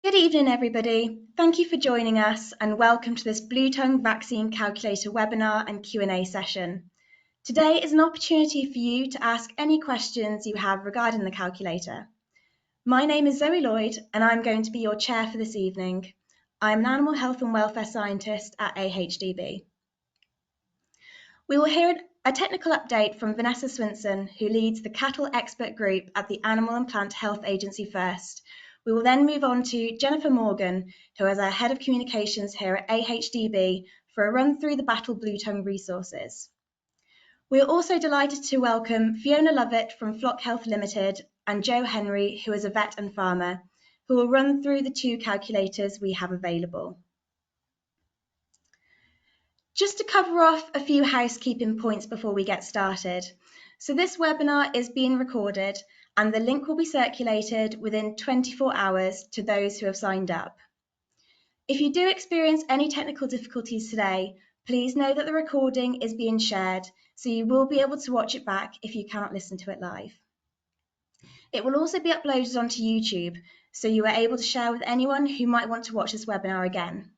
Good evening, everybody. Thank you for joining us and welcome to this Bluetongue Vaccine Calculator webinar and Q&A session. Today is an opportunity for you to ask any questions you have regarding the calculator. My name is Zoe Lloyd and I'm going to be your chair for this evening. I'm an animal health and welfare scientist at AHDB. We will hear a technical update from Vanessa Swinson, who leads the cattle expert group at the Animal and Plant Health Agency first. We will then move on to Jennifer Morgan, who is our Head of Communications here at AHDB, for a run through the Battle Bluetongue resources. We are also delighted to welcome Fiona Lovatt from Flock Health Limited and Joe Henry, who is a vet and farmer, who will run through the two calculators we have available. Just to cover off a few housekeeping points before we get started. So this webinar is being recorded and the link will be circulated within 24 hours to those who have signed up. If you do experience any technical difficulties today, please know that the recording is being shared, so you will be able to watch it back if you cannot listen to it live. It will also be uploaded onto YouTube, so you are able to share with anyone who might want to watch this webinar again.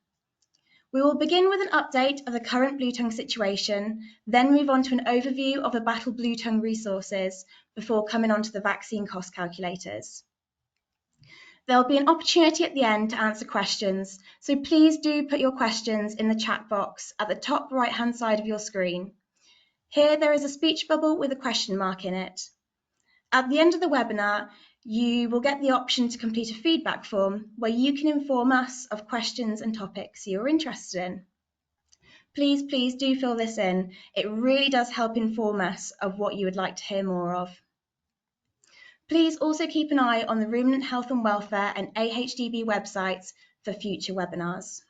We will begin with an update of the current Bluetongue situation, then move on to an overview of the Battle Bluetongue resources before coming on to the vaccine cost calculators. There will be an opportunity at the end to answer questions, so please do put your questions in the chat box at the top right-hand side of your screen. Here there is a speech bubble with a question mark in it. At the end of the webinar, you will get the option to complete a feedback form where you can inform us of questions and topics you're interested in. Please do fill this in. It really does help inform us of what you would like to hear more of. Please also keep an eye on the Ruminant Health and Welfare and AHDB websites for future webinars.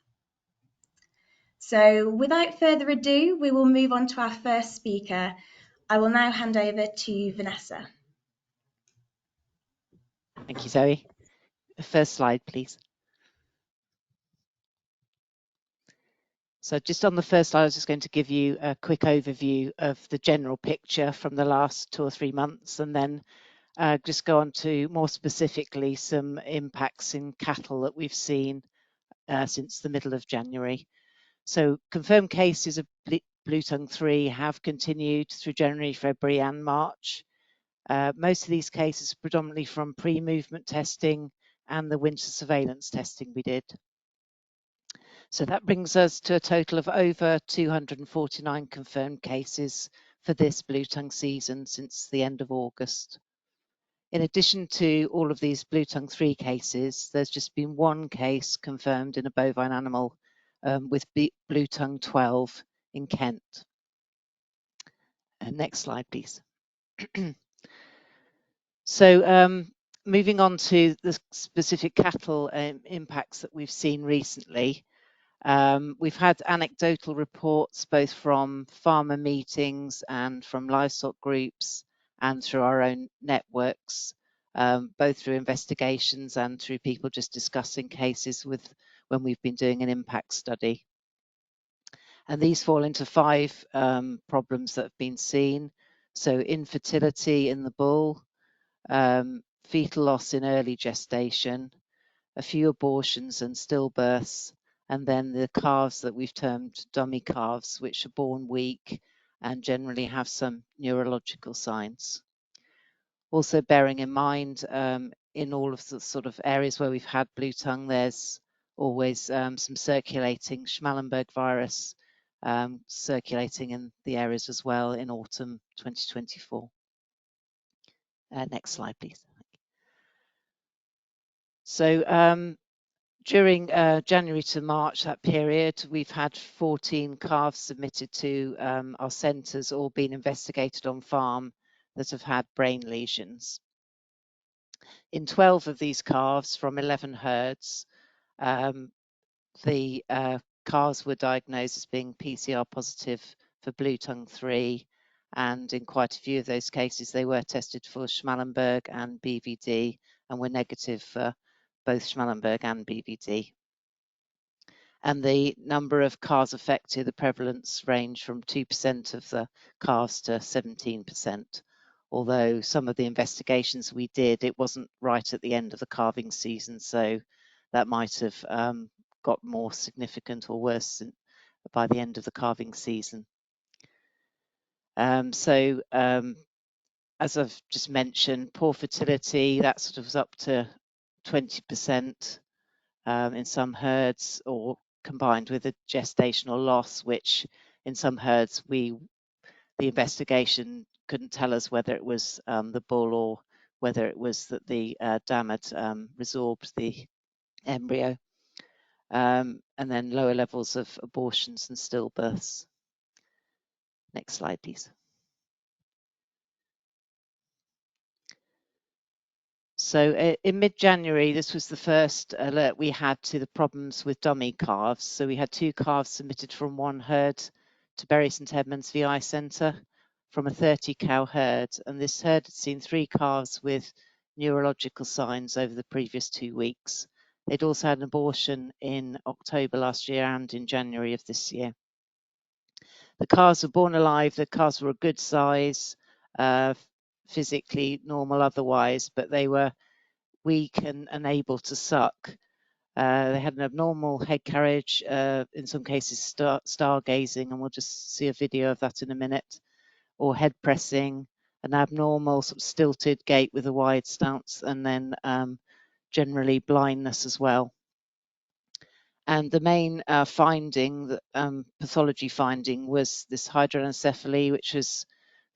So without further ado, we will move on to our first speaker. I will now hand over to Vanessa. Thank you, Zoe. The first slide, please. So just on the first slide, I was just going to give you a quick overview of the general picture from the last 2 or 3 months, and then just go on to more specifically some impacts in cattle that we've seen since the middle of January. So confirmed cases of Bluetongue 3 have continued through January, February and March. Most of these cases are predominantly from pre-movement testing and the winter surveillance testing we did. So that brings us to a total of over 249 confirmed cases for this Bluetongue season since the end of August. In addition to all of these Bluetongue 3 cases, there's just been one case confirmed in a bovine animal with Bluetongue 12 in Kent. Next slide, please. So moving on to the specific cattle impacts that we've seen recently. We've had anecdotal reports both from farmer meetings and from livestock groups and through our own networks, both through investigations and through people just discussing cases when we've been doing an impact study. And these fall into 5 problems that have been seen. So infertility in the bull, fetal loss in early gestation, a few abortions and stillbirths, and then the calves that we've termed dummy calves, which are born weak and generally have some neurological signs. Also bearing in mind, in all of the sort of areas where we've had Bluetongue, there's always some circulating Schmallenberg virus circulating in the areas as well in autumn 2024. Next slide, please. So during January to March, that period, we've had 14 calves submitted to our centres, all being investigated on farm that have had brain lesions. In 12 of these calves from 11 herds, the calves were diagnosed as being PCR positive for Bluetongue 3, and in quite a few of those cases, they were tested for Schmallenberg and BVD and were negative for both Schmallenberg and BVD. And the number of calves affected, the prevalence ranged from 2% of the calves to 17%. Although some of the investigations we did, it wasn't right at the end of the calving season, so that might have got more significant or worse by the end of the calving season. As I've just mentioned, poor fertility, that sort of was up to 20% in some herds, or combined with a gestational loss, which in some herds the investigation couldn't tell us whether it was the bull or whether it was that the dam had resorbed the embryo. And then lower levels of abortions and stillbirths. Next slide, please. So in mid-January, this was the first alert we had to the problems with dummy calves. So we had 2 calves submitted from one herd to Bury St Edmunds VI Centre from a 30-cow herd. And this herd had seen 3 calves with neurological signs over the previous 2 weeks. They'd also had an abortion in October last year and in January of this year. The calves were born alive. The calves were a good size, physically normal otherwise, but they were weak and unable to suck. They had an abnormal head carriage, in some cases stargazing, and we'll just see a video of that in a minute, or head pressing, an abnormal sort of stilted gait with a wide stance, and then generally blindness as well. And the main finding, pathology finding, was this hydranencephaly, which was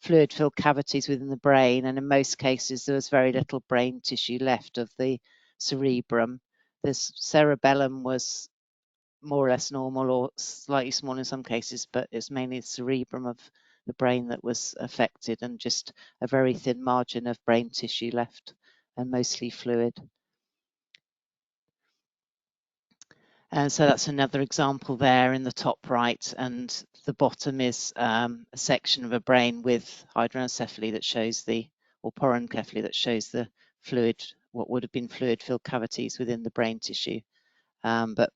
fluid-filled cavities within the brain, and in most cases there was very little brain tissue left of the cerebrum. The cerebellum was more or less normal, or slightly small in some cases, but it's mainly the cerebrum of the brain that was affected, and just a very thin margin of brain tissue left, and mostly fluid. And so that's another example there in the top right, and the bottom is a section of a brain with hydranencephaly that shows or porencephaly that shows the fluid, what would have been fluid-filled cavities within the brain tissue. But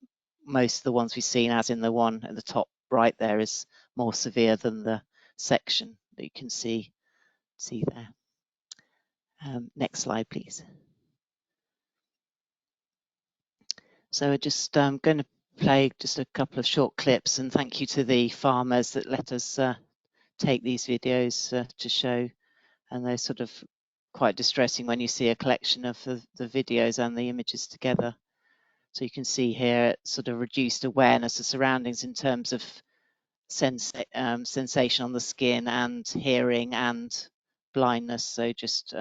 most of the ones we've seen, as in the one at the top right there, is more severe than the section that you can see there. Next slide, please. So we're just going to play just a couple of short clips, and thank you to the farmers that let us take these videos to show. And they're sort of quite distressing when you see a collection of the videos and the images together. So you can see here sort of reduced awareness of surroundings in terms of sensation on the skin and hearing and blindness. So just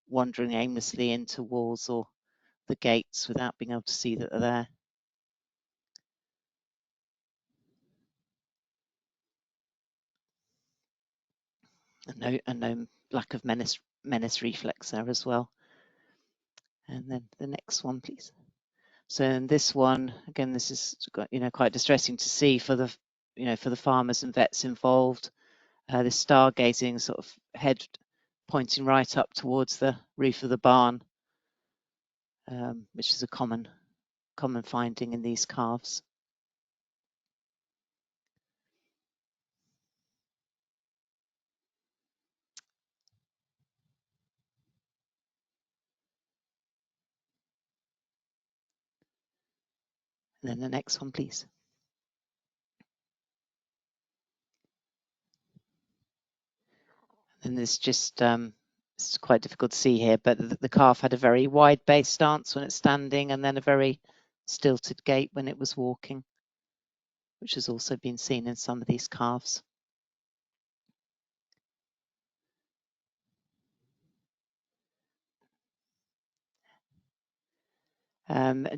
wandering aimlessly into walls or the gates without being able to see that they're there. And no lack of menace reflex there as well. And then the next one, please. So in this one, again, this is quite distressing to see for the for the farmers and vets involved. The stargazing, sort of head pointing right up towards the roof of the barn, which is a common finding in these calves. And then the next one, please. And there's just it's quite difficult to see here, but the calf had a very wide base stance when it's standing, and then a very stilted gait when it was walking, which has also been seen in some of these calves.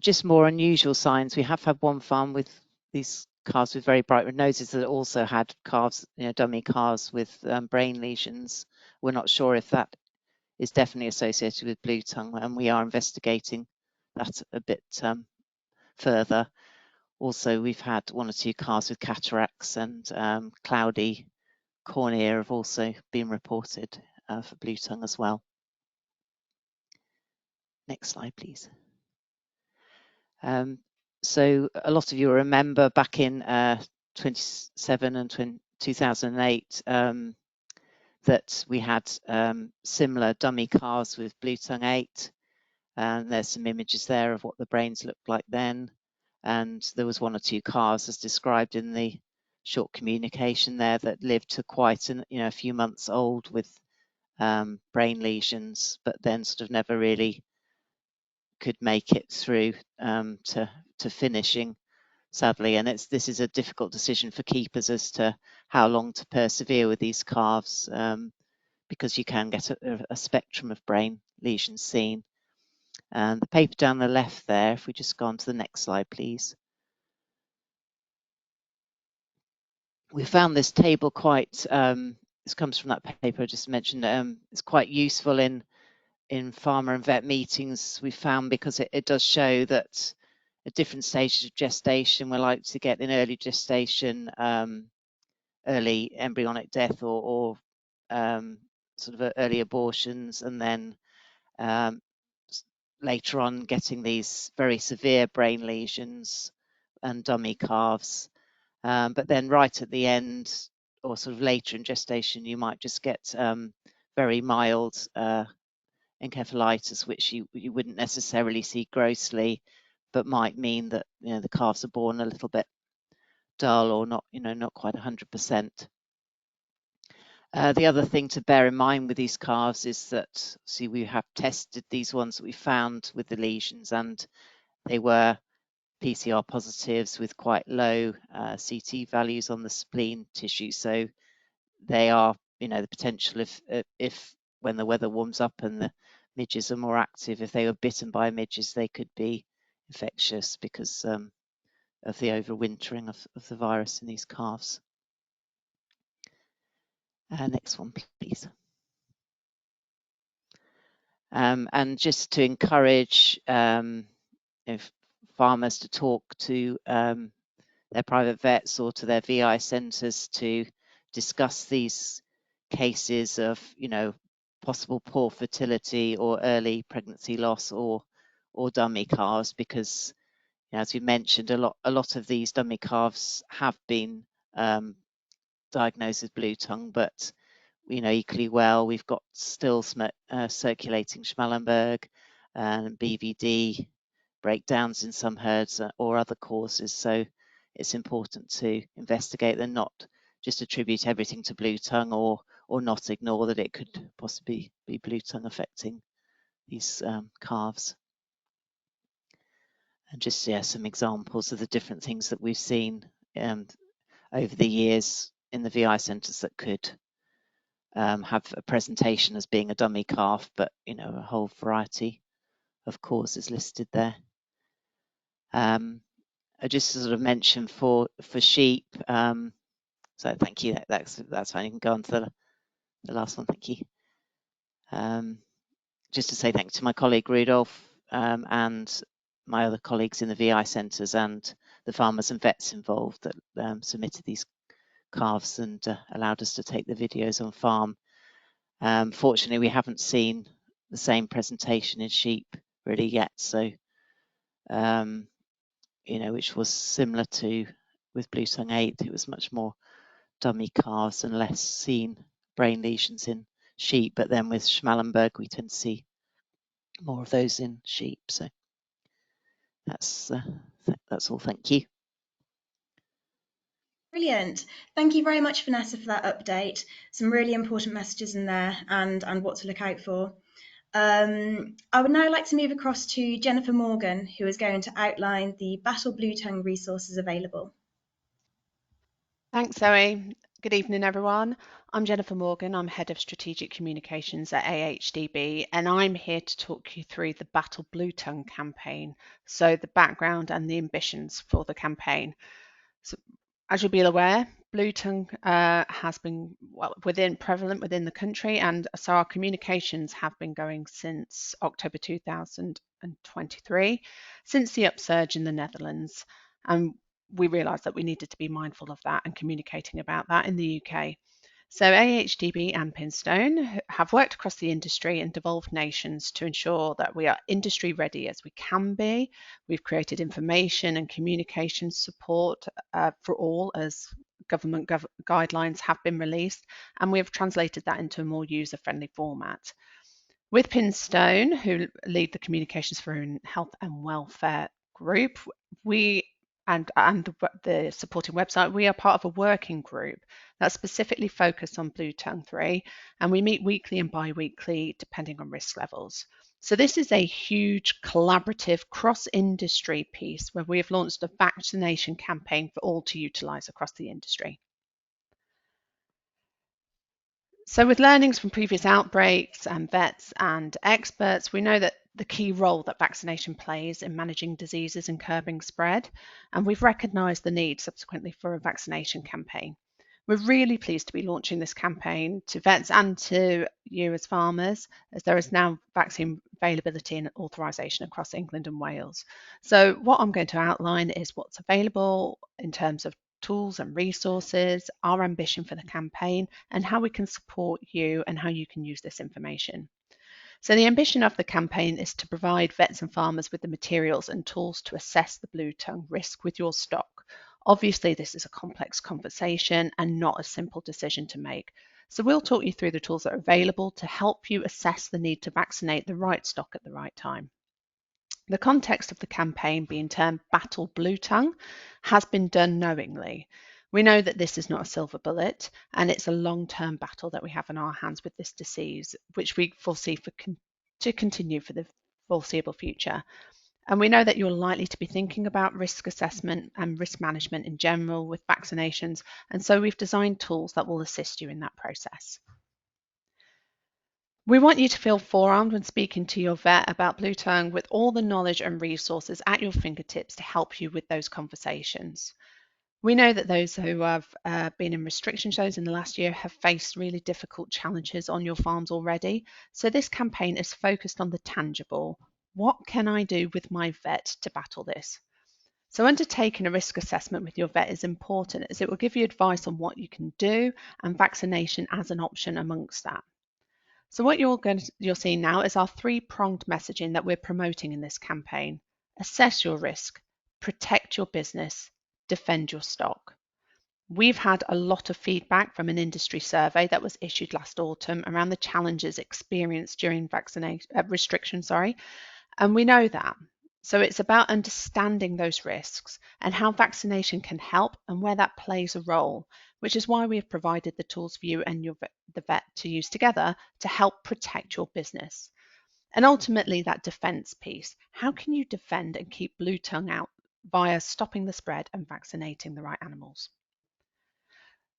Just more unusual signs. We have had one farm with these calves with very bright red noses that also had calves, dummy calves with brain lesions. We're not sure if that is definitely associated with Bluetongue, and we are investigating that a bit further. Also, we've had 1 or 2 calves with cataracts, and cloudy cornea have also been reported for Bluetongue as well. Next slide, please. So a lot of you remember back in 2007 and 2008 that we had similar dummy calves with Bluetongue 8, And there's some images there of what the brains looked like then. And there was 1 or 2 calves, as described in the short communication there, that lived to quite a few months old with brain lesions, but then sort of never really could make it through to finishing, sadly. And this is a difficult decision for keepers as to how long to persevere with these calves, because you can get a spectrum of brain lesions seen. And the paper down the left there, if we just go on to the next slide, please. We found this table quite, this comes from that paper I just mentioned, it's quite useful in farmer and vet meetings, we found, because it does show that at different stages of gestation, we're likely to get in early gestation, early embryonic death or sort of early abortions, and then later on getting these very severe brain lesions and dummy calves. But then right at the end, or sort of later in gestation, you might just get very mild encephalitis, which you wouldn't necessarily see grossly, but might mean that the calves are born a little bit dull or not quite 100%. The other thing to bear in mind with these calves is that, see, we have tested these ones that we found with the lesions, and they were PCR positives with quite low CT values on the spleen tissue. So they are, the potential if when the weather warms up and the midges are more active, if they were bitten by midges, they could be infectious because of the overwintering of the virus in these calves. Next one, please. And just to encourage farmers to talk to their private vets or to their VI centres to discuss these cases of, possible poor fertility or early pregnancy loss or dummy calves, because as we mentioned, a lot of these dummy calves have been diagnosed with Bluetongue, but equally well, we've got still circulating Schmallenberg and BVD breakdowns in some herds or other causes. So it's important to investigate and not just attribute everything to Bluetongue or not ignore that it could possibly be Bluetongue affecting these calves. And just some examples of the different things that we've seen over the years in the VI centres that could have a presentation as being a dummy calf, but a whole variety of causes listed there. I just sort of mentioned for sheep. So thank you. That's fine. You can go on to the last one. Thank you. Just to say thanks to my colleague Rudolph and my other colleagues in the VI centres and the farmers and vets involved that submitted these calves and allowed us to take the videos on farm. Fortunately, we haven't seen the same presentation in sheep really yet, so which was similar to with Bluetongue 8. It was much more dummy calves and less seen brain lesions in sheep, but then with Schmallenberg we tend to see more of those in sheep. So that's all. Thank you. Brilliant. Thank you very much, Vanessa, for that update. Some really important messages in there and what to look out for. I would now like to move across to Jennifer Morgan, who is going to outline the Battle Bluetongue resources available. Thanks, Zoe. Good evening, everyone. I'm Jennifer Morgan. I'm Head of Strategic Communications at AHDB, and I'm here to talk you through the Battle Bluetongue campaign, so the background and the ambitions for the campaign. So, as you'll be aware, Bluetongue has been prevalent within the country, and so our communications have been going since October 2023, since the upsurge in the Netherlands. And we realised that we needed to be mindful of that and communicating about that in the UK. So AHDB and Pinstone have worked across the industry and devolved nations to ensure that we are industry ready as we can be. We've created information and communication support for all as government guidelines have been released, and we have translated that into a more user-friendly format. With Pinstone, who lead the Communications for Health and Welfare group, and the supporting website, we are part of a working group that's specifically focused on Bluetongue 3, and we meet weekly and bi-weekly depending on risk levels. So this is a huge collaborative cross-industry piece where we have launched a vaccination campaign for all to utilise across the industry. So with learnings from previous outbreaks and vets and experts, we know that the key role that vaccination plays in managing diseases and curbing spread, and we've recognised the need subsequently for a vaccination campaign. We're really pleased to be launching this campaign to vets and to you as farmers, as there is now vaccine availability and authorisation across England and Wales. So what I'm going to outline is what's available in terms of tools and resources, our ambition for the campaign, and how we can support you and how you can use this information. So the ambition of the campaign is to provide vets and farmers with the materials and tools to assess the bluetongue risk with your stock. Obviously, this is a complex conversation and not a simple decision to make. So we'll talk you through the tools that are available to help you assess the need to vaccinate the right stock at the right time. The context of the campaign, being termed Battle Bluetongue, has been done knowingly. We know that this is not a silver bullet, and it's a long-term battle that we have in our hands with this disease, which we foresee to continue for the foreseeable future. And we know that you're likely to be thinking about risk assessment and risk management in general with vaccinations, and so we've designed tools that will assist you in that process. We want you to feel forearmed when speaking to your vet about Bluetongue with all the knowledge and resources at your fingertips to help you with those conversations. We know that those who have been in restriction zones in the last year have faced really difficult challenges on your farms already. So this campaign is focused on the tangible. What can I do with my vet to battle this? So undertaking a risk assessment with your vet is important as it will give you advice on what you can do and vaccination as an option amongst that. So what you're seeing now is our three-pronged messaging that we're promoting in this campaign. Assess your risk, protect your business, defend your stock. We've had a lot of feedback from an industry survey that was issued last autumn around the challenges experienced during restriction, and we know that. So it's about understanding those risks and how vaccination can help and where that plays a role, which is why we have provided the tools for you and the vet to use together to help protect your business. And ultimately that defense piece, how can you defend and keep Bluetongue out via stopping the spread and vaccinating the right animals?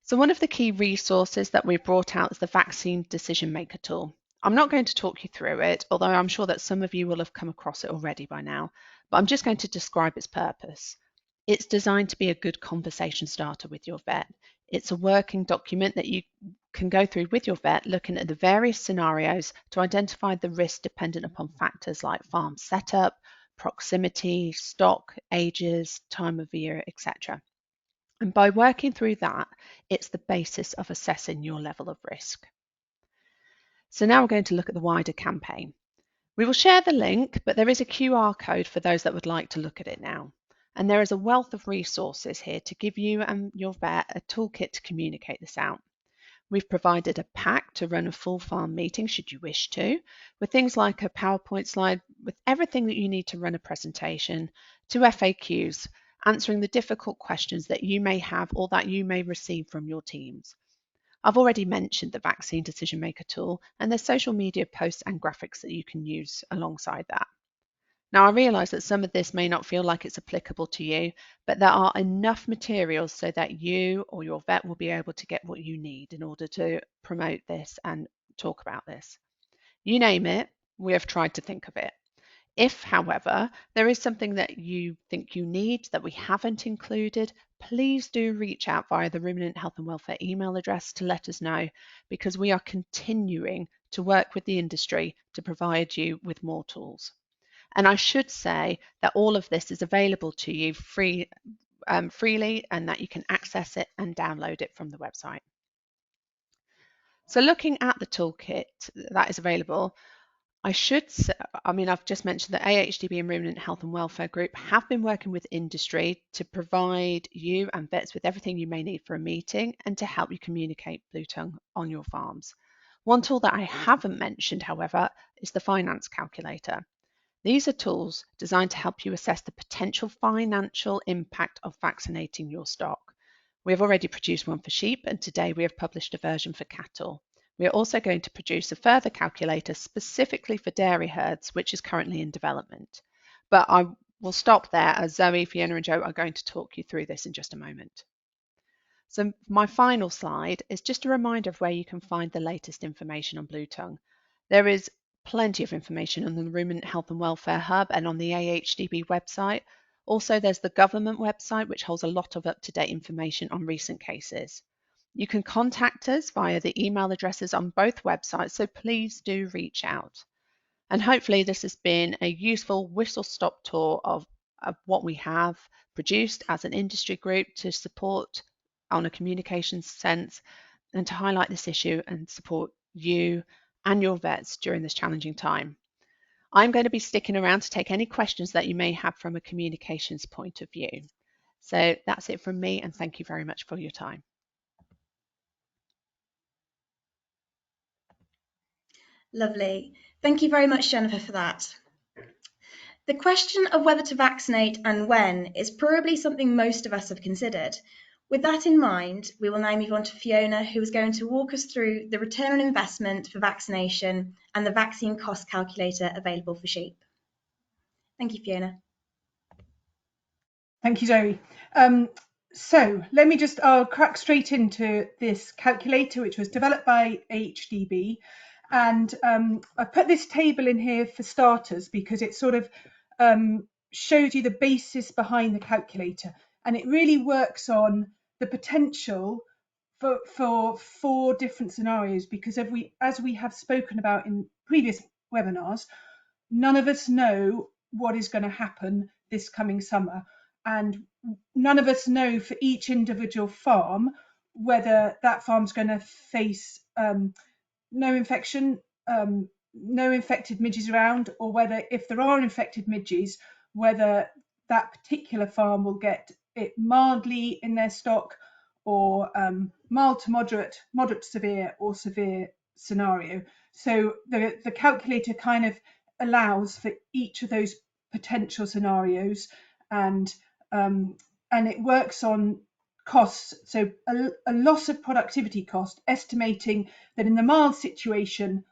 So one of the key resources that we've brought out is the Vaccine Decision Maker tool. I'm not going to talk you through it, although I'm sure that some of you will have come across it already by now, but I'm just going to describe its purpose. It's designed to be a good conversation starter with your vet. It's a working document that you can go through with your vet, looking at the various scenarios to identify the risk dependent upon factors like farm setup, proximity, stock, ages, time of year, etc. And by working through that, it's the basis of assessing your level of risk. So now we're going to look at the wider campaign. We will share the link, but there is a QR code for those that would like to look at it now. And there is a wealth of resources here to give you and your vet a toolkit to communicate this out. We've provided a pack to run a full farm meeting should you wish to, with things like a PowerPoint slide with everything that you need to run a presentation, to FAQs, answering the difficult questions that you may have or that you may receive from your teams. I've already mentioned the Vaccine Decision Maker tool, and there's social media posts and graphics that you can use alongside that. Now, I realise that some of this may not feel like it's applicable to you, but there are enough materials so that you or your vet will be able to get what you need in order to promote this and talk about this. You name it, we have tried to think of it. If, however, there is something that you think you need that we haven't included, please do reach out via the Ruminant Health and Welfare email address to let us know, because we are continuing to work with the industry to provide you with more tools. And I should say that all of this is available to you freely and that you can access it and download it from the website. So looking at the toolkit that is available, I've just mentioned that AHDB and Ruminant Health and Welfare Group have been working with industry to provide you and vets with everything you may need for a meeting and to help you communicate Bluetongue on your farms. One tool that I haven't mentioned, however, is the finance calculator. These are tools designed to help you assess the potential financial impact of vaccinating your stock. We have already produced one for sheep, and today we have published a version for cattle. We are also going to produce a further calculator specifically for dairy herds, which is currently in development. But I will stop there as Zoe, Fiona and Joe are going to talk you through this in just a moment. So my final slide is just a reminder of where you can find the latest information on Bluetongue. There is plenty of information on the Ruminant Health and Welfare Hub and on the AHDB website. Also, there's the government website, which holds a lot of up-to-date information on recent cases. You can contact us via the email addresses on both websites, so please do reach out. And hopefully this has been a useful whistle-stop tour of what we have produced as an industry group to support on a communications sense and to highlight this issue and support you and your vets during this challenging time. I'm going to be sticking around to take any questions that you may have from a communications point of view. So that's it from me, and thank you very much for your time. Lovely. Thank you very much, Jennifer, for that. The question of whether to vaccinate and when is probably something most of us have considered. With that in mind, we will now move on to Fiona, who is going to walk us through the return on investment for vaccination and the vaccine cost calculator available for sheep. Thank you, Fiona. Thank you, Zoe. So let me I'll crack straight into this calculator, which was developed by AHDB. And I put this table in here for starters because it sort of shows you the basis behind the calculator. And it really works on the potential for 4 different scenarios, because as we have spoken about in previous webinars, none of us know what is going to happen this coming summer. And none of us know for each individual farm whether that farm's going to face no infection, no infected midges around, or whether if there are infected midges, whether that particular farm will get it mildly in their stock, or mild to moderate, moderate to severe, or severe scenario. So the calculator kind of allows for each of those potential scenarios, and it works on costs. So a loss of productivity cost, estimating that in the mild situation,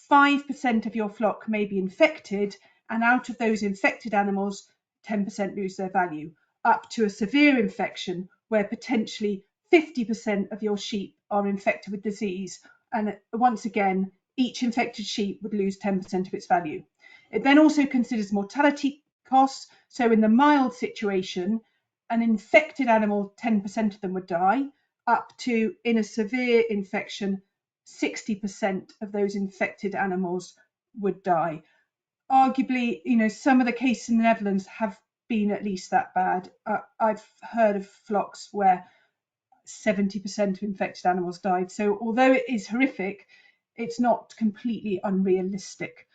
5% of your flock may be infected, and out of those infected animals, 10% lose their value, up to a severe infection where potentially 50% of your sheep are infected with disease. And once again, each infected sheep would lose 10% of its value. It then also considers mortality costs. So in the mild situation, an infected animal, 10% of them would die, up to, in a severe infection, 60% of those infected animals would die. Arguably, some of the cases in the Netherlands have been at least that bad. I've heard of flocks where 70% of infected animals died. So although it is horrific, it's not completely unrealistic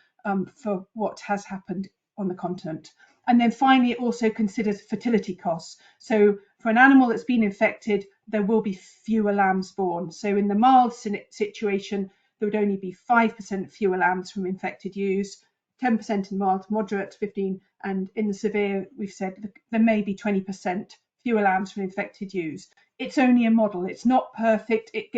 for what has happened on the continent. And then finally, it also considers fertility costs. So for an animal that's been infected, there will be fewer lambs born. So in the mild situation, there would only be 5% fewer lambs from infected ewes, 10% in mild to moderate, 15%, and in the severe, we've said there may be 20% fewer lambs from infected ewes. It's only a model. It's not perfect. It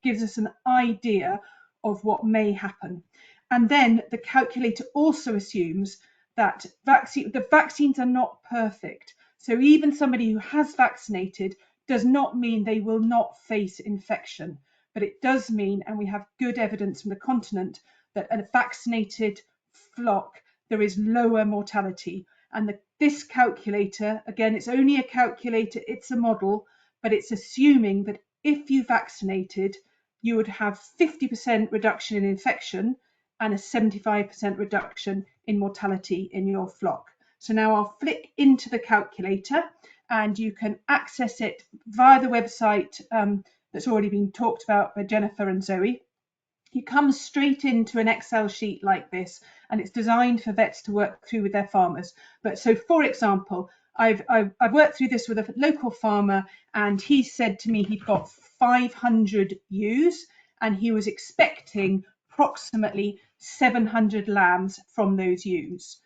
gives us an idea of what may happen. And then the calculator also assumes that the vaccines are not perfect. So even somebody who has vaccinated does not mean they will not face infection. But it does mean, and we have good evidence from the continent, that a vaccinated flock, there is lower mortality. And this calculator, again, it's only a calculator, it's a model, but it's assuming that if you vaccinated, you would have 50% reduction in infection and a 75% reduction in mortality in your flock. So now I'll flick into the calculator, and you can access it via the website that's already been talked about by Jennifer and Zoe. You come straight into an Excel sheet like this, and it's designed for vets to work through with their farmers. But so, for example, I've worked through this with a local farmer, and he said to me he'd got 500 ewes, and he was expecting approximately 700 lambs from those ewes.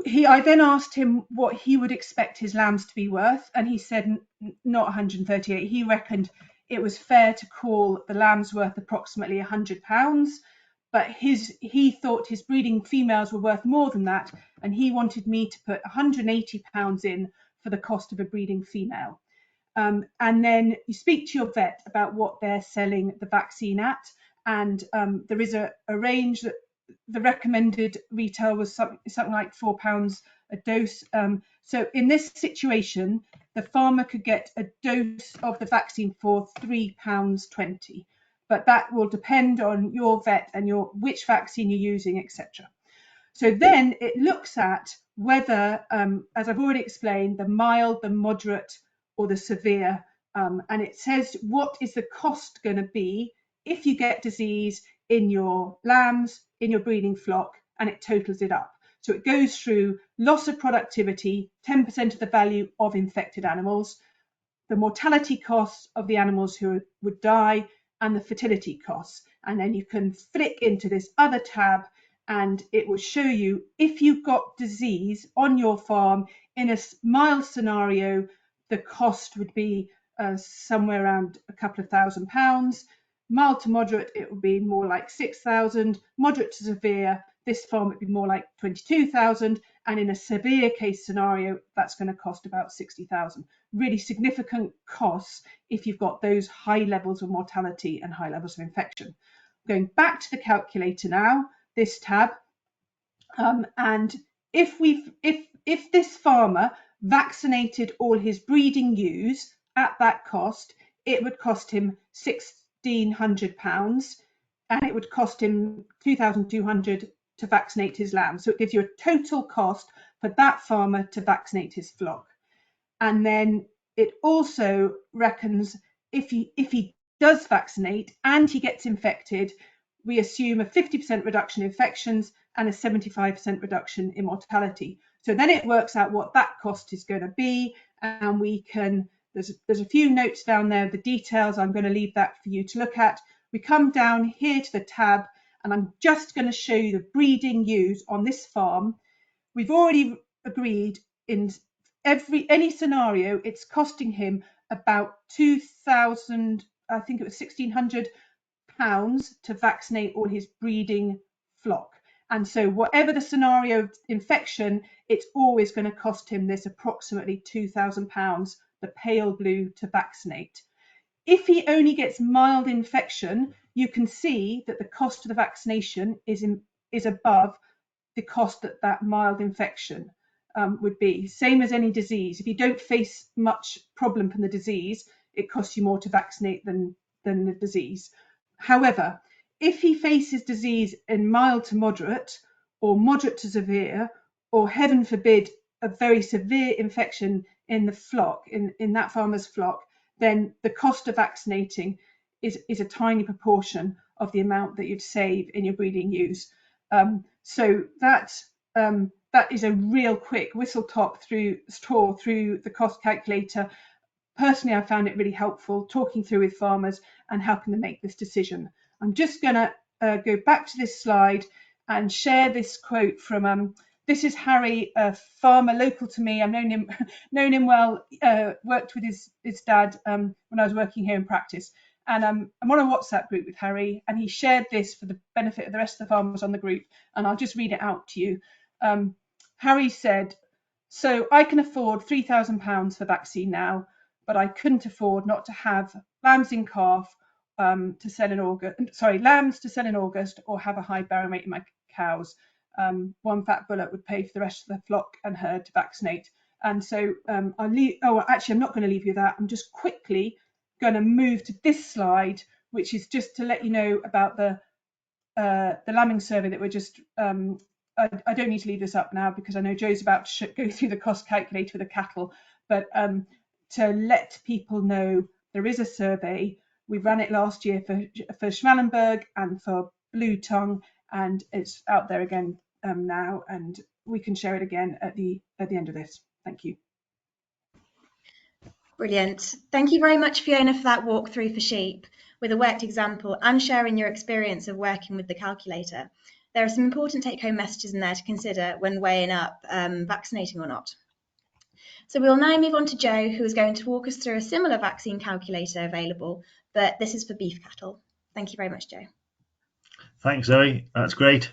I then asked him what he would expect his lambs to be worth, and he said not 138. He reckoned it was fair to call the lambs worth approximately £100, but he thought his breeding females were worth more than that, and he wanted me to put £180 in for the cost of a breeding female. And then you speak to your vet about what they're selling the vaccine at, and there is a range that the recommended retail was something like £4 a dose. So in this situation, the farmer could get a dose of the vaccine for £3.20, but that will depend on your vet and which vaccine you're using, etc. So then it looks at whether, as I've already explained, the mild, the moderate, or the severe, and it says what is the cost going to be if you get disease in your lambs, in your breeding flock, and it totals it up. So it goes through loss of productivity, 10% of the value of infected animals, the mortality costs of the animals who would die, and the fertility costs. And then you can flick into this other tab and it will show you if you've got disease on your farm in a mild scenario, the cost would be somewhere around a couple of £1,000. Mild to moderate, it would be more like 6,000. Moderate to severe, this farm would be more like 22,000. And in a severe case scenario, that's going to cost about 60,000. Really significant costs if you've got those high levels of mortality and high levels of infection. Going back to the calculator now, this tab, and if this farmer vaccinated all his breeding ewes at that cost, it would cost him £1,600, and it would cost him £2,200 to vaccinate his lambs. So it gives you a total cost for that farmer to vaccinate his flock. And then it also reckons if he does vaccinate and he gets infected, we assume a 50% reduction in infections and a 75% reduction in mortality. So then it works out what that cost is going to be, and we can, there's a few notes down there, the details, I'm going to leave that for you to look at. We come down here to the tab, and I'm just going to show you the breeding ewes on this farm. We've already agreed in any scenario, it's costing him about 2,000, I think it was £1,600 to vaccinate all his breeding flock. And so whatever the scenario of infection, it's always going to cost him this approximately £2,000, the pale blue, to vaccinate. If he only gets mild infection, you can see that the cost of the vaccination is above the cost that mild infection would be. Same as any disease. If you don't face much problem from the disease, it costs you more to vaccinate than the disease. However, if he faces disease in mild to moderate or moderate to severe, or heaven forbid, a very severe infection in the flock, in that farmer's flock, then the cost of vaccinating is a tiny proportion of the amount that you'd save in your breeding ewes. So that is a real quick whistle-stop tour through the cost calculator. Personally, I found it really helpful talking through with farmers and helping them make this decision. I'm just going to go back to this slide and share this quote from, this is Harry, a farmer local to me. I've known him well, worked with his dad when I was working here in practice. And I'm on a WhatsApp group with Harry, and he shared this for the benefit of the rest of the farmers on the group, and I'll just read it out to you. Harry said, "So I can afford £3,000 for vaccine now, but I couldn't afford not to have lambs in calf to sell in August. Lambs to sell in August, or have a high bearing rate in my cows. One fat bullock would pay for the rest of the flock and herd to vaccinate." And so I'll leave. Oh, actually, I'm not going to leave you that. I'm just quickly going to move to this slide, which is just to let you know about the lambing survey that we're just. I don't need to leave this up now because I know Joe's about to go through the cost calculator with the cattle, but to let people know there is a survey. We ran it last year for Schmallenberg and for Bluetongue, and it's out there again now, and we can share it again at the end of this. Thank you. Brilliant. Thank you very much, Fiona, for that walkthrough for sheep. with a worked example and sharing your experience of working with the calculator. There are some important take-home messages in there to consider when weighing up vaccinating or not. So we'll now move on to Joe, who is going to walk us through a similar vaccine calculator available, but this is for beef cattle. Thank you very much, Joe. Thanks, Zoe. That's great.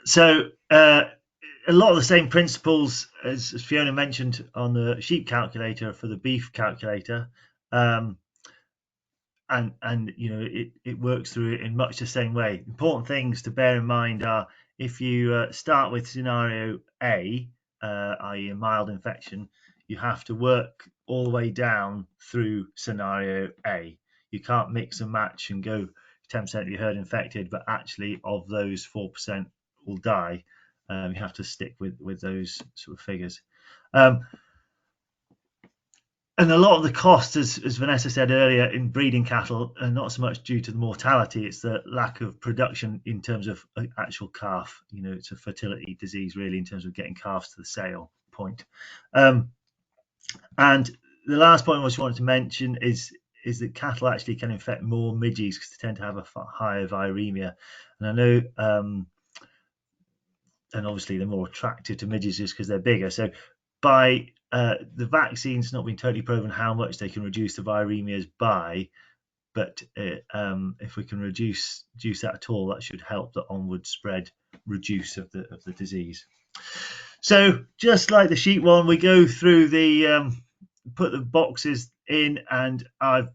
So a lot of the same principles as Fiona mentioned on the sheep calculator for the beef calculator. And you know, it works through it in much the same way. Important things to bear in mind are, if you start with scenario A, i.e. a mild infection, you have to work all the way down through scenario A. You can't mix and match and go 10% of your herd infected, but actually of those 4% will die. You have to stick with those sort of figures. And a lot of the costs, as Vanessa said earlier, in breeding cattle are not so much due to the mortality, it's the lack of production in terms of actual calf. You know, it's a fertility disease really in terms of getting calves to the sale point. And the last point I just wanted to mention is that cattle actually can infect more midges because they tend to have a higher viremia. And I know, and obviously they're more attractive to midges just because they're bigger. So by the vaccine's not been totally proven how much they can reduce the viremias by, but if we can reduce that at all, that should help the onward spread reduce of the disease. So just like the sheep one, we go through the put the boxes in, and I've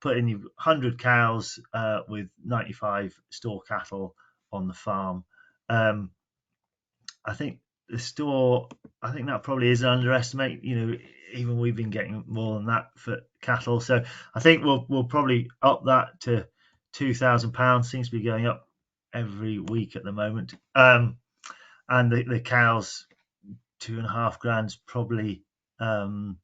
put in 100 cows with 95 store cattle on the farm. I think the store, I think that probably is an underestimate. You know, even we've been getting more than that for cattle. So I think we'll probably up that to £2,000. Seems to be going up every week at the moment. And the cows, 2.5 grand's probably, you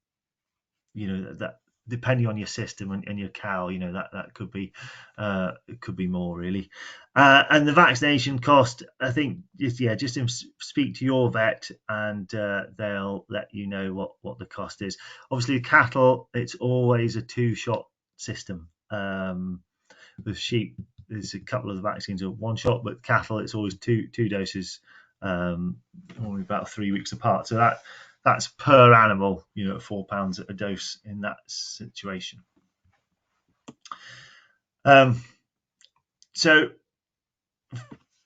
know, that depending on your system and your cow, you know, that could be it could be more really. And the vaccination cost, I think, just speak to your vet and they'll let you know what the cost is. Obviously, the cattle, it's always a 2-shot system. With sheep, there's a couple of the vaccines are 1 shot, but cattle, it's always two doses, only about 3 weeks apart. So that's per animal, you know, at £4 a dose in that situation. So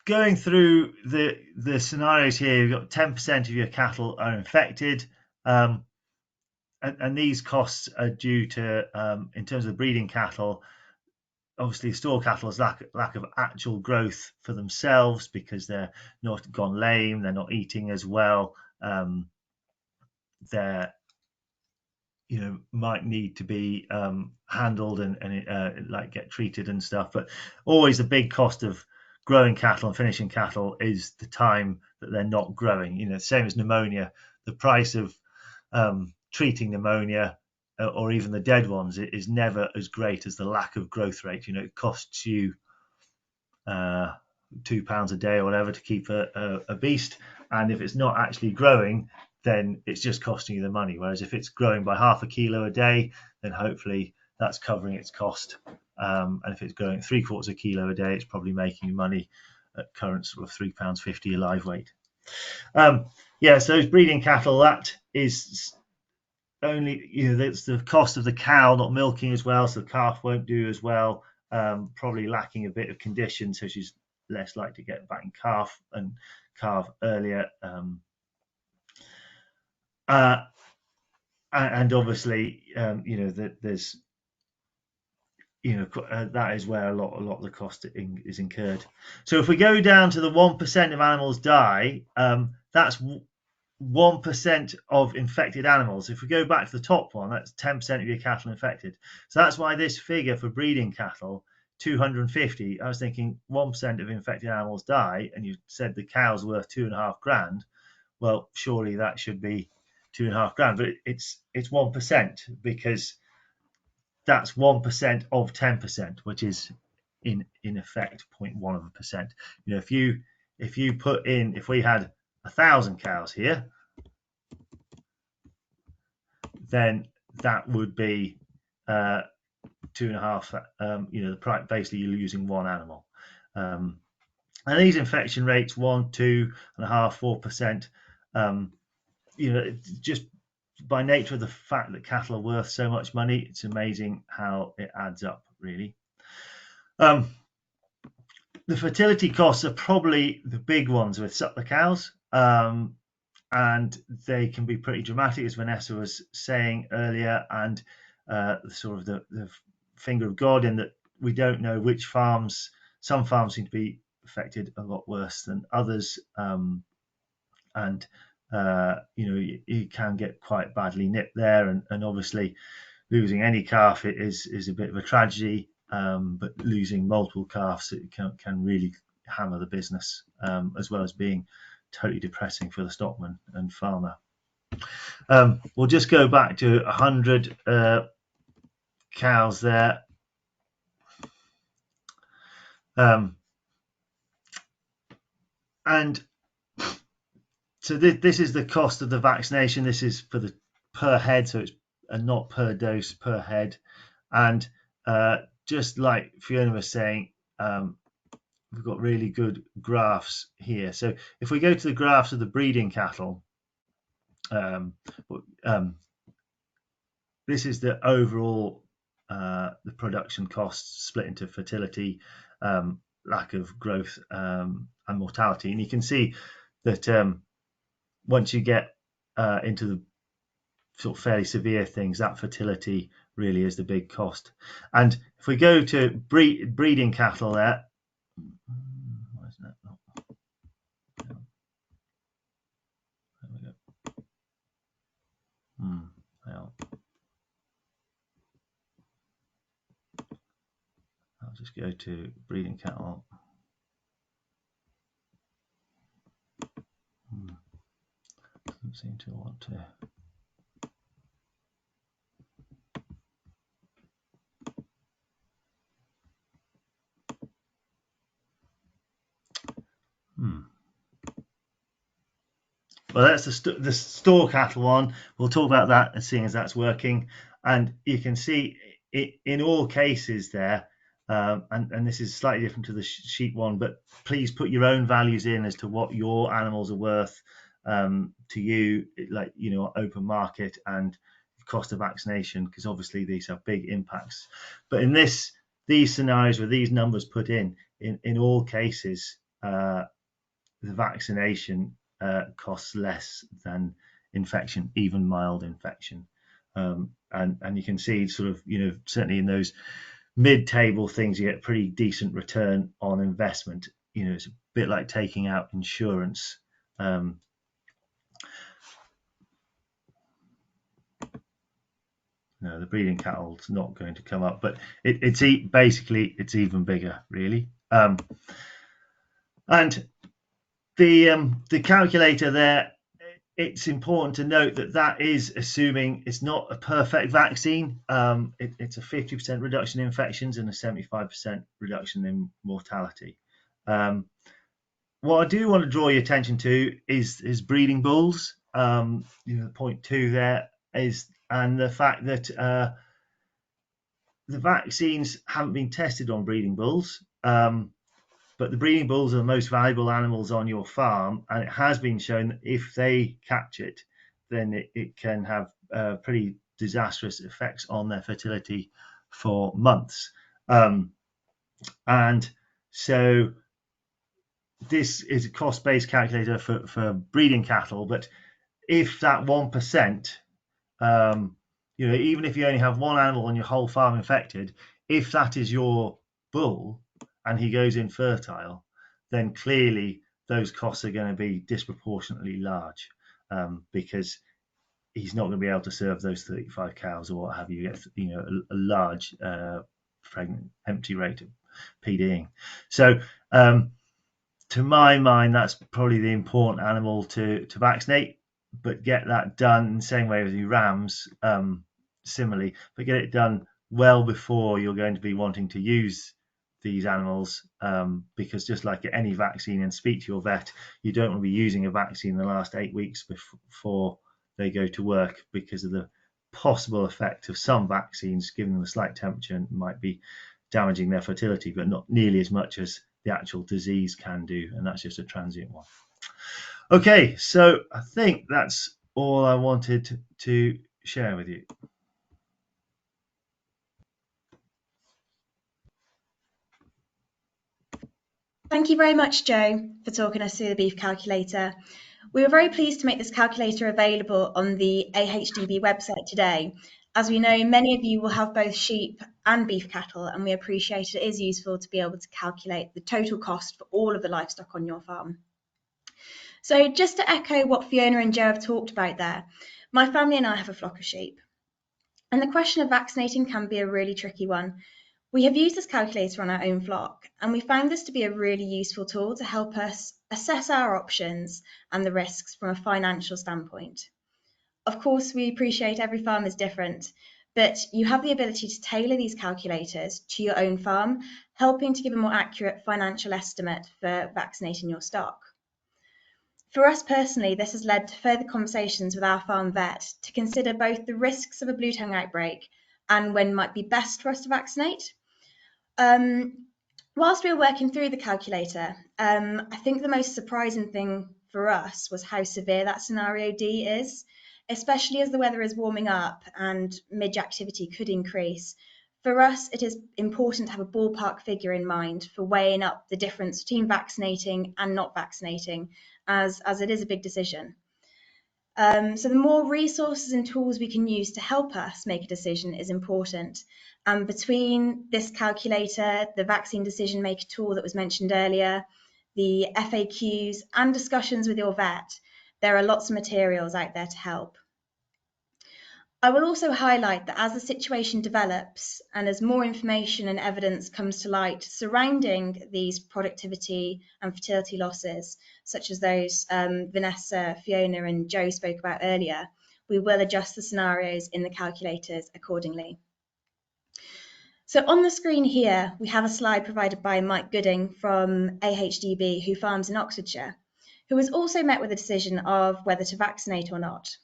going through the scenarios here, you've got 10% of your cattle are infected, and these costs are due to, in terms of breeding cattle, obviously store cattle is lack of actual growth for themselves because they're not gone lame, they're not eating as well. They're, you know, might need to be handled and like get treated and stuff. But always the big cost of growing cattle and finishing cattle is the time that they're not growing. You know, same as pneumonia, the price of treating pneumonia or even the dead ones is never as great as the lack of growth rate. You know, it costs you £2 a day or whatever to keep a beast, and if it's not actually growing, then it's just costing you the money. Whereas if it's growing by half a kilo a day, then hopefully that's covering its cost. And if it's growing 3/4 kilo a day, it's probably making you money at current sort of £3.50 a live weight. So those breeding cattle, that is only, you know, that's the cost of the cow not milking as well, so the calf won't do as well, probably lacking a bit of condition, so she's less likely to get back in calf and calve earlier. And obviously, you know, there's, you know, that is where a lot of the cost is incurred. So if we go down to the 1% of animals die, that's 1% of infected animals. If we go back to the top one, that's 10% of your cattle infected. So that's why this figure for breeding cattle, 250, I was thinking 1% of infected animals die, and you said the cow's worth 2.5 grand. Well, surely that should be 2.5 grand, but it's 1% because that's 1% of 10%, which is in effect 0.1%. You know, if you put in, if we had 1,000 cows here, then that would be 2.5, basically you're losing one animal. And these infection rates, 1, 2.5, 4%, just by nature of the fact that cattle are worth so much money, it's amazing how it adds up, really. The fertility costs are probably the big ones with suckler cows, and they can be pretty dramatic, as Vanessa was saying earlier, and sort of the finger of God in that we don't know which farms. Some farms seem to be affected a lot worse than others, and you can get quite badly nipped there, and obviously losing any calf is a bit of a tragedy, but losing multiple calves, it can really hammer the business, as well as being totally depressing for the stockman and farmer. We'll just go back to 100 cows there. And so this is the cost of the vaccination. This is for the per head, so it's not per dose, per head. And just like Fiona was saying, we've got really good graphs here. So if we go to the graphs of the breeding cattle, this is the overall the production costs split into fertility, lack of growth, and mortality. And you can see that once you get into the sort of fairly severe things, that fertility really is the big cost. And if we go to breeding cattle there, why isn't that not? There we go. Well, I'll just go to breeding cattle. Doesn't seem to want to. Well, that's the store cattle one. We'll talk about that as soon as that's working. And you can see it in all cases there, and this is slightly different to the sheep one, but please put your own values in as to what your animals are worth to you, like, open market and cost of vaccination, because obviously these have big impacts. But in these scenarios with these numbers put in all cases, the vaccination costs less than infection, even mild infection. And you can see sort of, certainly in those mid-table things, you get pretty decent return on investment. It's a bit like taking out insurance. No, the breeding cattle's not going to come up, but it's even bigger, really. And the calculator there, it's important to note that is assuming it's not a perfect vaccine. It's a 50% reduction in infections and a 75% reduction in mortality. What I do want to draw your attention to is breeding bulls. Point 2 there is, and the fact that the vaccines haven't been tested on breeding bulls. But the breeding bulls are the most valuable animals on your farm, and it has been shown that if they catch it, then it can have pretty disastrous effects on their fertility for months. And so this is a cost-based calculator for breeding cattle, but if that 1%, even if you only have one animal on your whole farm infected, if that is your bull and he goes infertile, then clearly those costs are going to be disproportionately large, because he's not going to be able to serve those 35 cows or what have you. Get a large pregnant empty rate of PDing. So to my mind, that's probably the important animal to vaccinate, but get that done in the same way with your rams, similarly, but get it done well before you're going to be wanting to use these animals, because just like any vaccine, and speak to your vet, you don't want to be using a vaccine in the last 8 weeks before they go to work because of the possible effect of some vaccines, giving them a slight temperature, might be damaging their fertility, but not nearly as much as the actual disease can do, and that's just a transient one. Okay, so I think that's all I wanted to share with you. Thank you very much, Joe, for talking us through the beef calculator. We were very pleased to make this calculator available on the AHDB website today. As we know, many of you will have both sheep and beef cattle, and we appreciate it is useful to be able to calculate the total cost for all of the livestock on your farm. So just to echo what Fiona and Joe have talked about there, my family and I have a flock of sheep. And the question of vaccinating can be a really tricky one. We have used this calculator on our own flock, and we found this to be a really useful tool to help us assess our options and the risks from a financial standpoint. Of course, we appreciate every farm is different, but you have the ability to tailor these calculators to your own farm, helping to give a more accurate financial estimate for vaccinating your stock. For us personally, this has led to further conversations with our farm vet to consider both the risks of a Bluetongue outbreak and when might be best for us to vaccinate. Whilst we were working through the calculator, I think the most surprising thing for us was how severe that scenario D is, especially as the weather is warming up and midge activity could increase. For us, it is important to have a ballpark figure in mind for weighing up the difference between vaccinating and not vaccinating, as it is a big decision. So the more resources and tools we can use to help us make a decision is important. And between this calculator, the vaccine decision maker tool that was mentioned earlier, the FAQs and discussions with your vet, there are lots of materials out there to help. I will also highlight that as the situation develops and as more information and evidence comes to light surrounding these productivity and fertility losses, such as those Vanessa, Fiona and Joe spoke about earlier, we will adjust the scenarios in the calculators accordingly. So on the screen here, we have a slide provided by Mike Gooding from AHDB, who farms in Oxfordshire, who has also met with a decision of whether to vaccinate or not.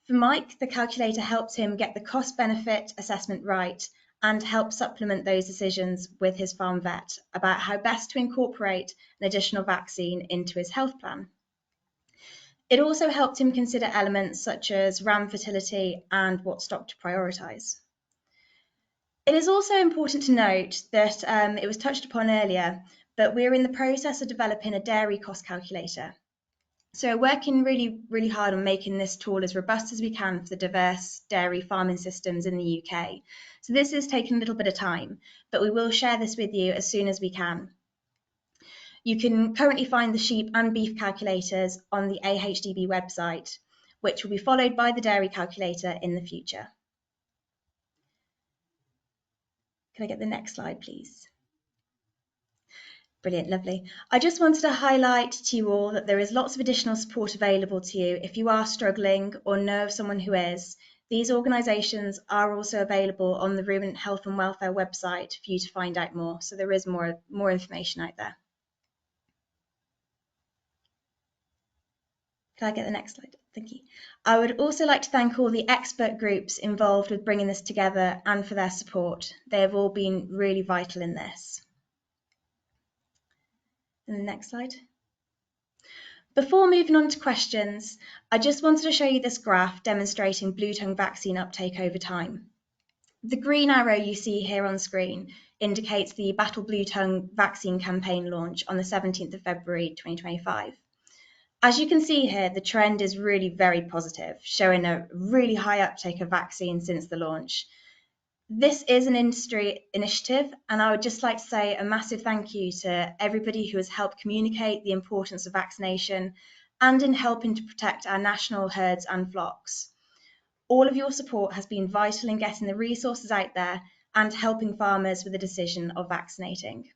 For Mike, the calculator helped him get the cost-benefit assessment right and help supplement those decisions with his farm vet about how best to incorporate an additional vaccine into his health plan. It also helped him consider elements such as ram fertility and what stock to prioritise. It is also important to note that it was touched upon earlier, but we're in the process of developing a dairy cost calculator. So we're working really hard on making this tool as robust as we can for the diverse dairy farming systems in the UK. So this is taking a little bit of time, but we will share this with you as soon as we can. You can currently find the sheep and beef calculators on the AHDB website, which will be followed by the dairy calculator in the future. Can I get the next slide, please? Brilliant, lovely. I just wanted to highlight to you all that there is lots of additional support available to you if you are struggling or know of someone who is. These organisations are also available on the Ruminant Health and Welfare website for you to find out more. So there is more information out there. Can I get the next slide? Thank you. I would also like to thank all the expert groups involved with bringing this together and for their support. They have all been really vital in this. And the next slide. Before moving on to questions, I just wanted to show you this graph demonstrating Bluetongue vaccine uptake over time. The green arrow you see here on screen indicates the Battle Bluetongue vaccine campaign launch on the 17th of February 2025. As you can see here, the trend is really very positive, showing a really high uptake of vaccine since the launch. This is an industry initiative, and I would just like to say a massive thank you to everybody who has helped communicate the importance of vaccination and in helping to protect our national herds and flocks. All of your support has been vital in getting the resources out there and helping farmers with the decision of vaccinating.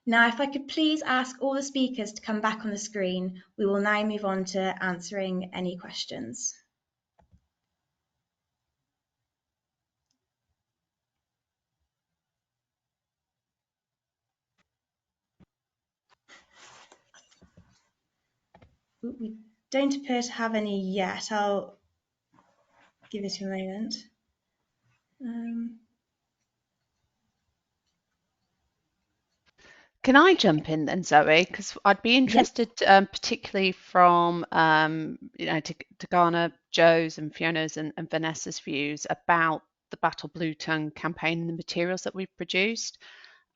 Now, if I could please ask all the speakers to come back on the screen, we will now move on to answering any questions. We don't appear to have any yet. I'll give it a moment. Can I jump in then, Zoe? Because I'd be interested, particularly from to garner Joe's and Fiona's and Vanessa's views about the Battle Bluetongue campaign and the materials that we've produced,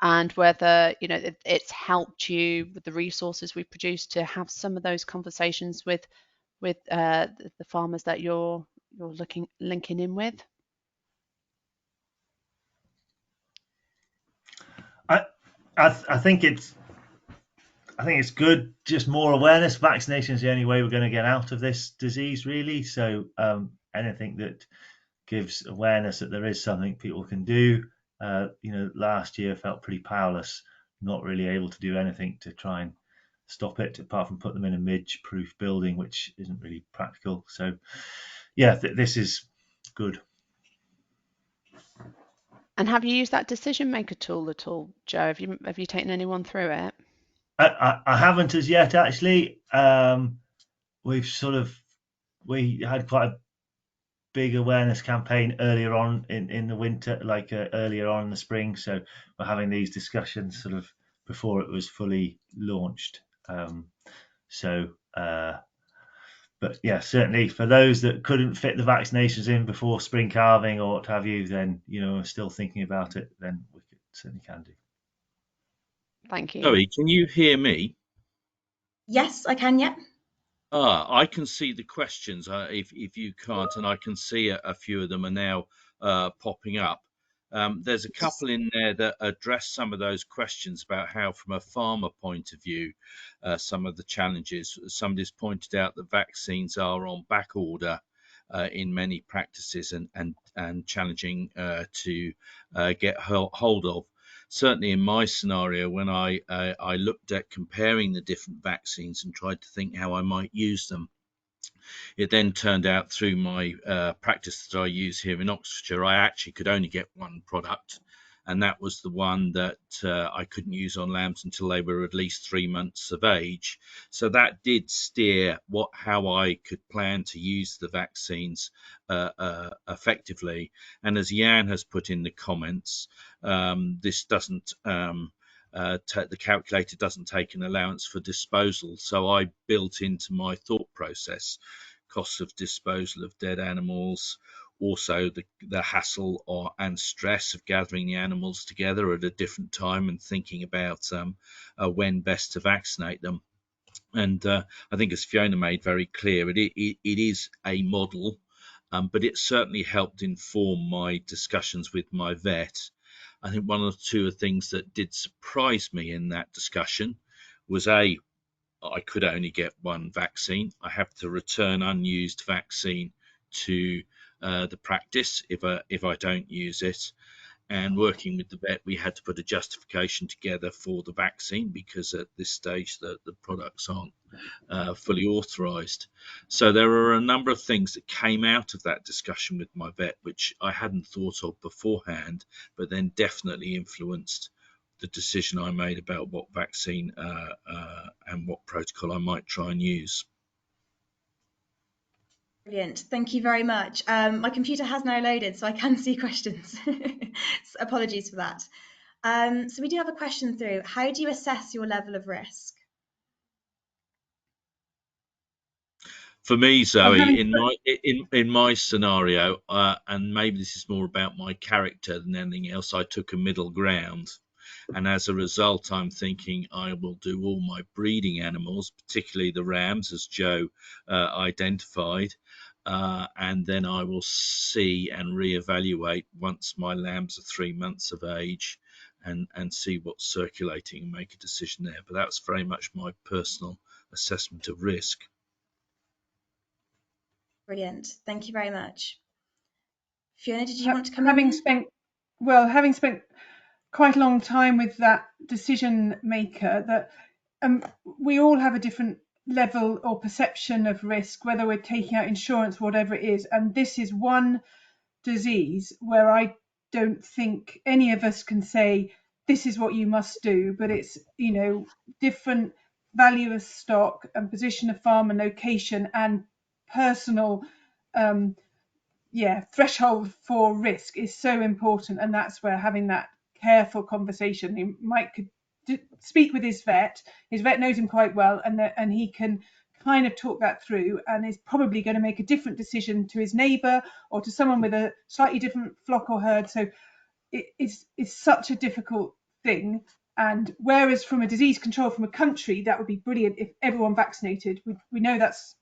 and whether it's helped you with the resources we produced to have some of those conversations with the farmers that you're linking in with. I think it's good. Just more awareness. Vaccination is the only way we're going to get out of this disease, really. So anything that gives awareness that there is something people can do. Last year felt pretty powerless, not really able to do anything to try and stop it, apart from put them in a midge-proof building, which isn't really practical. So, yeah, this is good. And have you used that decision maker tool at all, Joe? Have you taken anyone through it? I haven't as yet, actually. We had quite a big awareness campaign earlier on in the winter, like earlier on in the spring. So we're having these discussions sort of before it was fully launched. But yeah, certainly for those that couldn't fit the vaccinations in before spring calving or what have you, then still thinking about it, then we certainly can do. Thank you. Zoe, can you hear me? Yes, I can. Yeah. I can see the questions if you can't, and I can see a few of them are now popping up. There's a couple in there that address some of those questions about how, from a farmer point of view, some of the challenges. Somebody's pointed out that vaccines are on back order in many practices and challenging to get hold of. Certainly in my scenario, when I looked at comparing the different vaccines and tried to think how I might use them, it then turned out through my practice that I use here in Oxfordshire, I actually could only get one product, and that was the one that I couldn't use on lambs until they were at least 3 months of age. So that did steer how I could plan to use the vaccines effectively. And as Jan has put in the comments, this doesn't the calculator doesn't take an allowance for disposal. So I built into my thought process costs of disposal of dead animals, also the hassle and stress of gathering the animals together at a different time and thinking about when best to vaccinate them. And I think, as Fiona made very clear, it is a model, but it certainly helped inform my discussions with my vet. I think one or two of the things that did surprise me in that discussion was I could only get one vaccine. I have to return unused vaccine to the practice if I don't use it. And working with the vet, we had to put a justification together for the vaccine because at this stage the products aren't fully authorised. So there are a number of things that came out of that discussion with my vet which I hadn't thought of beforehand, but then definitely influenced the decision I made about what vaccine and what protocol I might try and use. Brilliant. Thank you very much. My computer has now loaded, so I can see questions. Apologies for that. So we do have a question through. How do you assess your level of risk? For me, Zoe, in my scenario, and maybe this is more about my character than anything else, I took a middle ground. And as a result, I'm thinking I will do all my breeding animals, particularly the rams, as Joe identified, and then I will see and reevaluate once my lambs are 3 months of age and see what's circulating and make a decision there. But that's very much my personal assessment of risk. Brilliant. Thank you very much. Fiona, did you want to come in? Having spent quite a long time with that decision maker, that we all have a different level or perception of risk, whether we're taking out insurance, whatever it is. And this is one disease where I don't think any of us can say this is what you must do, but it's different value of stock and position of farm and location and personal threshold for risk is so important, and that's where having that careful conversation. Mike could speak with his vet. His vet knows him quite well, and he can kind of talk that through, and is probably going to make a different decision to his neighbour or to someone with a slightly different flock or herd. So it's such a difficult thing. And whereas from a disease control from a country, that would be brilliant if everyone vaccinated. We know that's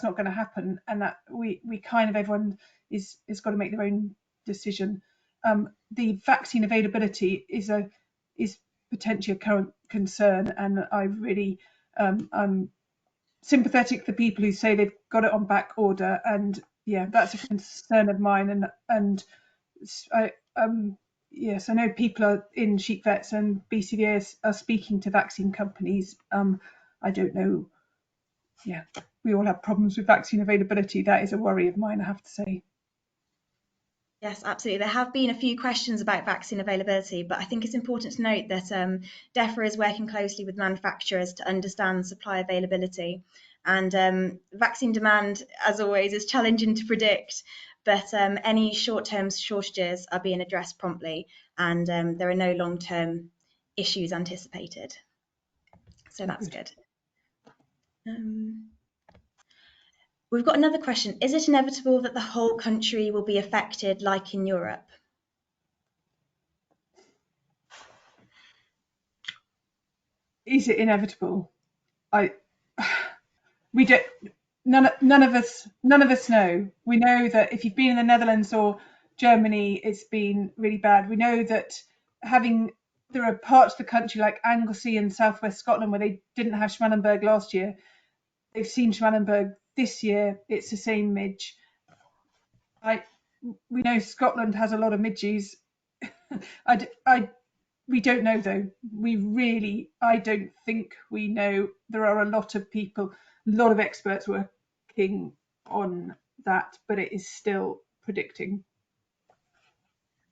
not going to happen, and that we kind of, everyone is got to make their own decision. The vaccine availability is potentially a current concern, and I really I'm sympathetic for people who say they've got it on back order, and yeah, that's a concern of mine. And yes, I know people are in sheep vets and BCVA are speaking to vaccine companies. I don't know. Yeah, we all have problems with vaccine availability. That is a worry of mine, I have to say. Yes, absolutely. There have been a few questions about vaccine availability, but I think it's important to note that DEFRA is working closely with manufacturers to understand supply availability. And vaccine demand, as always, is challenging to predict, but any short-term shortages are being addressed promptly, and there are no long-term issues anticipated. So that's good. We've got another question. Is it inevitable that the whole country will be affected like in Europe? Is it inevitable? We don't. None of us know. We know that if you've been in the Netherlands or Germany, it's been really bad. We know that there are parts of the country like Anglesey and southwest Scotland where they didn't have Schmallenberg last year. They've seen Schmallenberg this year. It's the same midge. We know Scotland has a lot of midges. We don't know though. I don't think we know. There are a lot of people, a lot of experts working on that, but it is still predicting.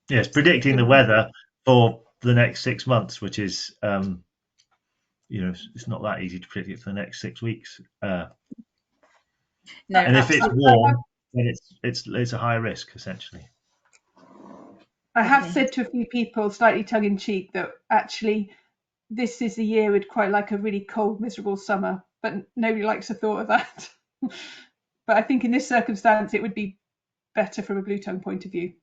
Yes, predicting the weather for the next 6 months, which is, it's not that easy to predict it for the next 6 weeks. No, and if it's warm, then it's a high risk essentially. I have said to a few people, slightly tongue-in-cheek, that actually this is the year we'd quite like a really cold, miserable summer, but nobody likes the thought of that. But I think in this circumstance, it would be better from a Bluetongue point of view.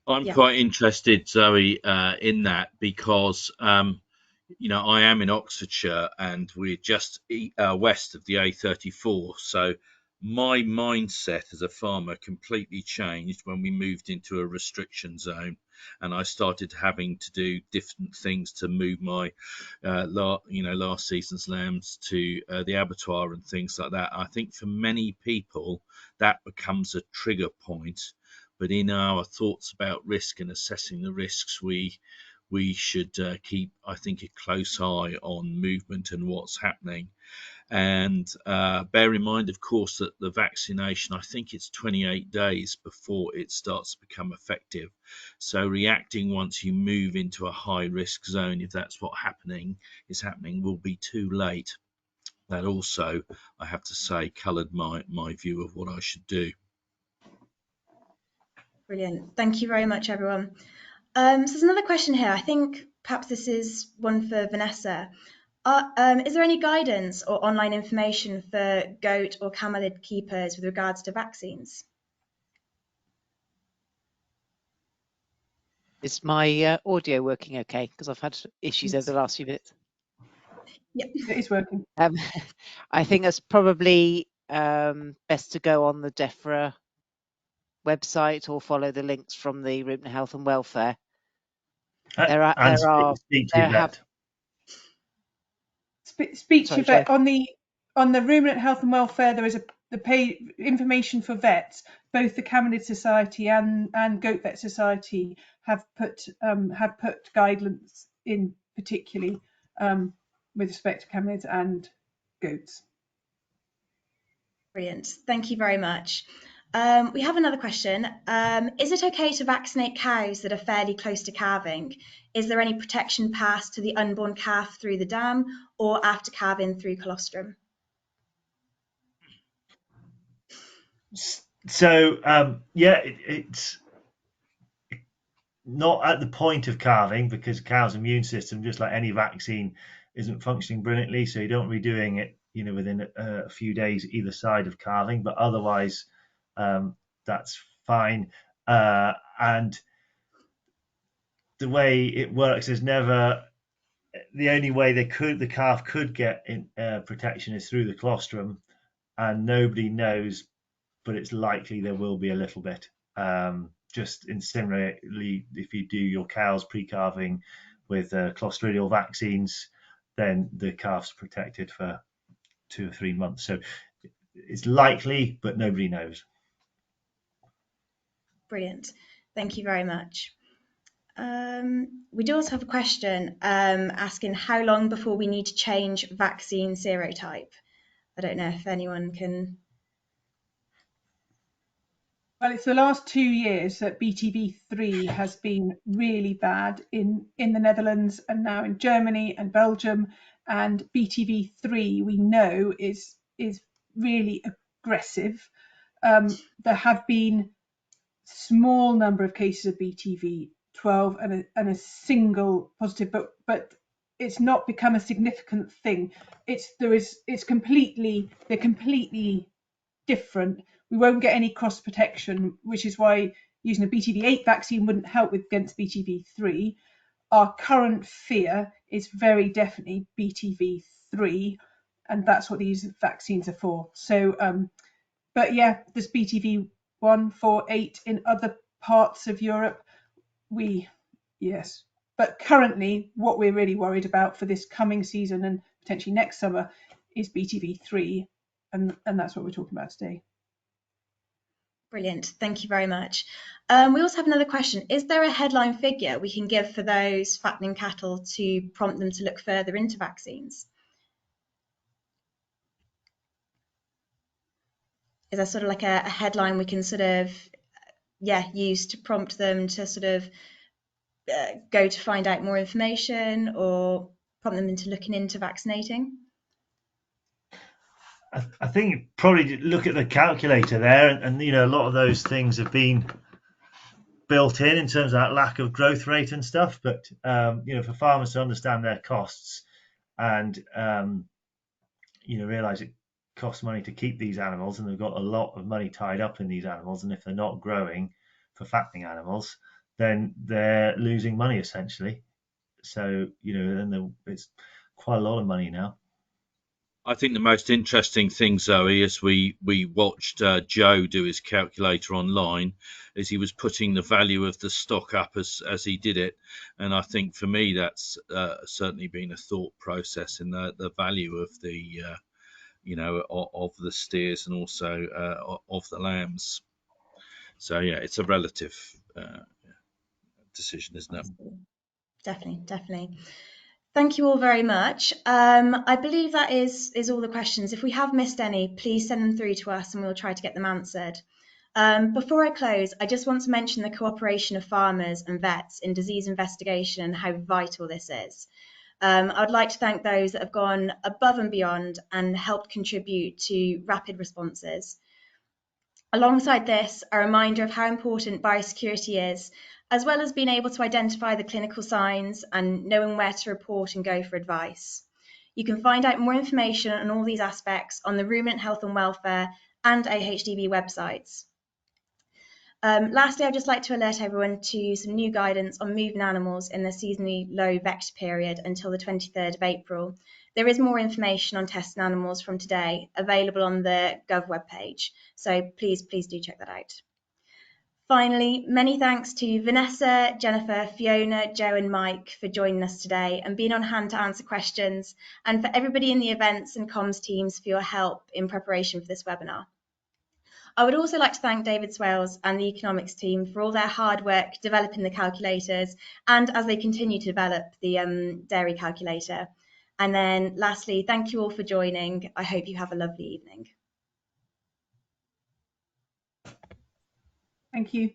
I'm quite interested, Zoe, in that because, I am in Oxfordshire and we're just west of the A34. So my mindset as a farmer completely changed when we moved into a restriction zone, and I started having to do different things to move my last season's lambs to the abattoir and things like that. I think for many people that becomes a trigger point, but in our thoughts about risk and assessing the risks, we should keep, I think, a close eye on movement and what's happening. And bear in mind, of course, that the vaccination, I think it's 28 days before it starts to become effective. So reacting once you move into a high risk zone, if that's what is happening, will be too late. That also, I have to say, coloured my view of what I should do. Brilliant. Thank you very much, everyone. So there's another question here. I think perhaps this is one for Vanessa. Is there any guidance or online information for goat or camelid keepers with regards to vaccines? Is my audio working okay? Because I've had issues over the last few minutes. Yep, it is working. I think that's probably best to go on the DEFRA website or follow the links from the Ruminant Health and Welfare. Speak to your vet. On the Ruminant Health and Welfare, there is the pay information for vets. Both the Camelid Society and Goat Vet Society have put guidelines in, particularly with respect to camelids and goats. Brilliant. Thank you very much. We have another question. Is it okay to vaccinate cows that are fairly close to calving? Is there any protection passed to the unborn calf through the dam or after calving through colostrum? So yeah, it's not at the point of calving, because cow's immune system, just like any vaccine, isn't functioning brilliantly. So you don't be doing it, within a few days either side of calving. But otherwise, that's fine. And the way it works is never. The only way the calf could get protection is through the colostrum, and nobody knows, but it's likely there will be a little bit. Just in similarly, if you do your cows pre-calving with clostridial vaccines, then the calf's protected for 2 or 3 months. So it's likely, but nobody knows. Brilliant. Thank you very much. We do also have a question asking how long before we need to change vaccine serotype. I don't know if anyone can. Well, it's the last 2 years that BTV3 has been really bad in the Netherlands and now in Germany and Belgium. And BTV3 we know is really aggressive. There have been small number of cases of BTV12 and a single positive, but it's not become a significant thing. They're completely different. We won't get any cross protection, which is why using a BTV8 vaccine wouldn't help against BTV3. Our current fear is very definitely BTV3, and that's what these vaccines are for. So, but yeah, there's BTV1, 4, 8 in other parts of Europe. Yes. But currently, what we're really worried about for this coming season and potentially next summer is BTV3, and that's what we're talking about today. Brilliant. Thank you very much. We also have another question. Is there a headline figure we can give for those fattening cattle to prompt them to look further into vaccines? Is there sort of like a headline we can sort of, use to prompt them to sort of go to find out more information or prompt them into looking into vaccinating? I think probably look at the calculator there, and a lot of those things have been built in terms of that lack of growth rate and stuff. But for farmers to understand their costs and realize it costs money to keep these animals, and they've got a lot of money tied up in these animals, and if they're not growing for fattening animals, then they're losing money essentially. So then it's quite a lot of money now. I think the most interesting thing, Zoe, as we watched Joe do his calculator online, is he was putting the value of the stock up as he did it, and I think for me that's certainly been a thought process in the value of the of the steers and also of the lambs. So yeah, it's a relative decision, isn't it? Definitely. Thank you all very much. I believe that is all the questions. If we have missed any, please send them through to us and we'll try to get them answered. Before I close, I just want to mention the cooperation of farmers and vets in disease investigation and how vital this is. I'd like to thank those that have gone above and beyond and helped contribute to rapid responses. Alongside this, a reminder of how important biosecurity is, as well as being able to identify the clinical signs and knowing where to report and go for advice. You can find out more information on all these aspects on the Ruminant Health and Welfare and AHDB websites. Lastly, I'd just like to alert everyone to some new guidance on moving animals in the seasonally low vector period until the 23rd of April. There is more information on testing animals from today available on the Gov webpage, so please do check that out. Finally, many thanks to Vanessa, Jennifer, Fiona, Joe and Mike for joining us today and being on hand to answer questions, and for everybody in the events and comms teams for your help in preparation for this webinar. I would also like to thank David Swales and the economics team for all their hard work developing the calculators and as they continue to develop the dairy calculator. And then lastly, thank you all for joining. I hope you have a lovely evening. Thank you.